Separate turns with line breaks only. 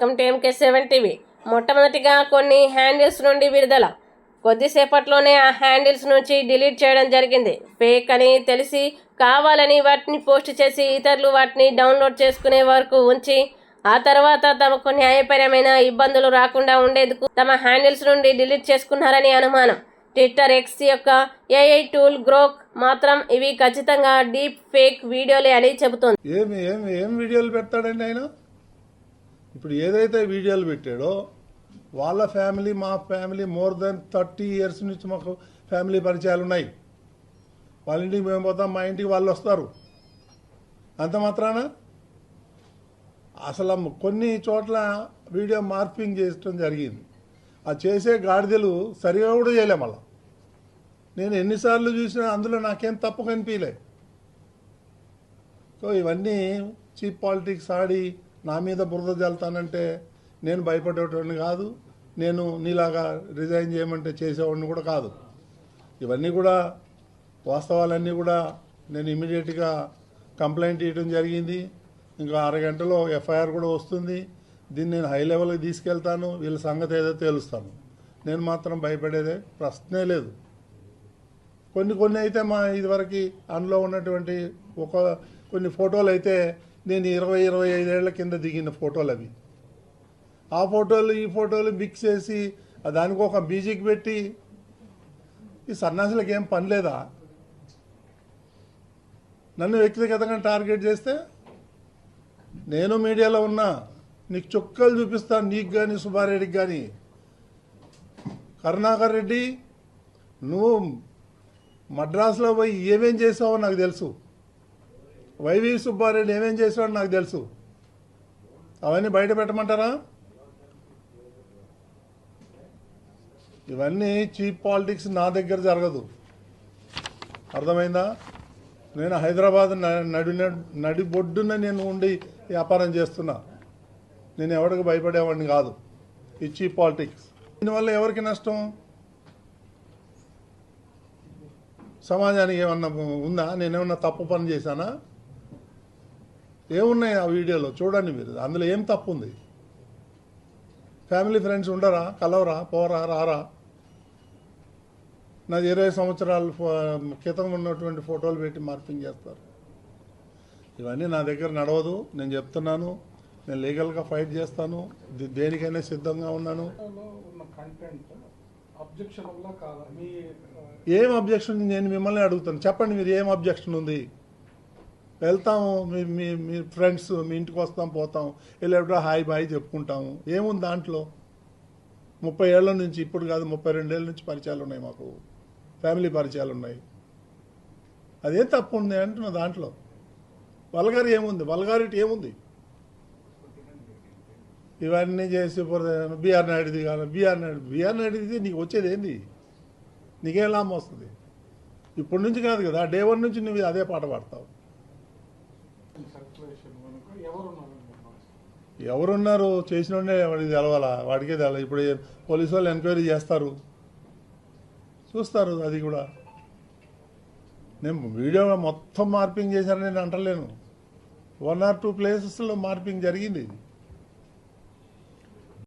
Welcome to MK7 TV. మొట్టమొదటిగా కొన్ని handles నుండి విడుదల. కొద్దిసేపట్లోనే ఆ హ్యాండిల్స్ నుంచి డిలీట్ చేయడం జరిగింది. ఫేక్ అని తెలిసి కావాలని వాటిని పోస్ట్ చేసి ఇతరులు వాటిని డౌన్లోడ్ చేసుకునే వరకు ఉంచి ఆ తర్వాత తమకు న్యాయపరమైన ఇబ్బందులు రాకుండా ఉండేందుకు తమ హ్యాండిల్స్ నుండి డిలీట్ చేసుకున్నారని అనుమానం. ట్విట్టర్ ఎక్స్ యొక్క AI టూల్ గ్రోక్ మాత్రం ఇవి ఖచ్చితంగా డీప్ ఫేక్ వీడియోలే అని చెబుతోంది.
ఏం వీడియోలు పెడతాడండి ఆయన? ఇప్పుడు ఏదైతే వీడియోలు పెట్టాడో వాళ్ళ ఫ్యామిలీ, మా ఫ్యామిలీ మోర్ దెన్ 30 years నుంచి మాకు ఫ్యామిలీ పరిచయాలు ఉన్నాయి. వాళ్ళ ఇంటికి మేము పోతాం, మా ఇంటికి వాళ్ళు వస్తారు. అంత మాత్రాన అసలు కొన్ని చోట్ల వీడియో మార్పింగ్ చేయడం జరిగింది. ఆ చేసే గాడిదలు సరిగా కూడా చేయలే. మళ్ళా నేను ఎన్నిసార్లు చూసినా అందులో నాకేం తప్పు కనిపించలే. సో ఇవన్నీ చీప్ పాలిటిక్స్ ఆడి నా మీద బురద జల్తానంటే నేను భయపడేటోడిని కాదు. నేను నీలాగా రిజైన్ చేయమంటే చేసేవాడిని కూడా కాదు. ఇవన్నీ కూడా వాస్తవాలన్నీ కూడా నేను ఇమీడియట్గా కంప్లైంట్ ఇవ్వడం జరిగింది. ఇంకా 6 గంటలో FIR కూడా వస్తుంది. దీన్ని నేను హై లెవెల్కి తీసుకెళ్తాను. వీళ్ళ సంగతి ఏదో తేలుస్తాను. నేను మాత్రం భయపడేదే ప్రశ్నే లేదు. కొన్ని అయితే మా ఇదివరకు అందులో ఉన్నటువంటి కొన్ని ఫోటోలు అయితే నేను 20-25 ఏళ్ల కింద దిగిన ఫోటోలు అవి. ఆ ఫోటోలు ఈ ఫోటోలు మిక్స్ చేసి దానికి ఒక మ్యూజిక్ పెట్టి ఈ సన్నాసులకు ఏం పని లేదా? నన్ను వ్యక్తిగతంగా టార్గెట్ చేస్తే నేను మీడియాలో ఉన్నా, నీకు చుక్కలు చూపిస్తాను. నీకు కానీ సుబ్బారెడ్డికి కానీ. కరుణాకర్ రెడ్డి, నువ్వు మద్రాసులో పోయి ఏమేం చేసావో నాకు తెలుసు. వైవి సుబ్బారెడ్డి ఏమేం చేసావో నాకు తెలుసు. అవన్నీ బయట పెట్టమంటారా? ఇవన్నీ చీప్ పాలిటిక్స్ నా దగ్గర జరగదు. అర్థమైందా? నేను హైదరాబాద్ నడిబొడ్డున నేను ఉండి వ్యాపారం చేస్తున్నా. నేను ఎవరికి భయపడేవాడిని కాదు. ఈ చీప్ పాలిటిక్స్ దీనివల్ల ఎవరికి నష్టం? సమాజానికి ఏమన్నా ఉందా? నేనేమన్నా తప్పు పని చేశానా? ఏమున్నాయి ఆ వీడియోలో చూడండి మీరు. అందులో ఏం తప్పు ఉంది? ఫ్యామిలీ ఫ్రెండ్స్ ఉండరా? కలవరా? పోరా? రారా? నాది 20 సంవత్సరాల క్రితం ఉన్నటువంటి ఫోటోలు పెట్టి మార్పింగ్ చేస్తారు. ఇవన్నీ నా దగ్గర నడవదు. నేను చెప్తున్నాను, నేను లీగల్గా ఫైట్ చేస్తాను. దేనికైనా సిద్ధంగా ఉన్నాను. ఏం అబ్జెక్షన్? నేను మిమ్మల్ని అడుగుతాను, చెప్పండి మీరు ఏం అబ్జెక్షన్ ఉంది? వెళ్తాము, మీ ఫ్రెండ్స్ మీ ఇంటికి వస్తాం, పోతాం, వెళ్ళేటప్పుడు హాయ్ బాయ్ చెప్పుకుంటాము. ఏముంది దాంట్లో? 30 ఏళ్ల నుంచి, ఇప్పుడు కాదు 32 ఏళ్ళ నుంచి పరిచయాలు ఉన్నాయి మాకు. ఫ్యామిలీ పరిచయాలు ఉన్నాయి. అదేం తప్పు ఉంది అంటున్నా దాంట్లో? వల్గారి ఏముంది? వల్గారిటీ ఏముంది? ఇవన్నీ చేసి బీఆర్ నాయుడుది కాదు. బీఆర్ నాయుడుది నీకు వచ్చేది ఏంది? నీకేం లాభం వస్తుంది? ఇప్పటి నుంచి కాదు కదా, డే 1 నుంచి నువ్వు అదే పాట పాడతావు. ఎవరున్నారు? చేసినోడే వాడికి తెలవాలా? వాడికే తెలవాలి. ఇప్పుడు పోలీసు వాళ్ళు ఎంక్వైరీ చేస్తారు, చూస్తారు. అది కూడా నేను వీడియో మొత్తం మార్పింగ్ చేశానని నేను అంటలేను. 1 or 2 ప్లేసెస్లో మార్పింగ్ జరిగింది.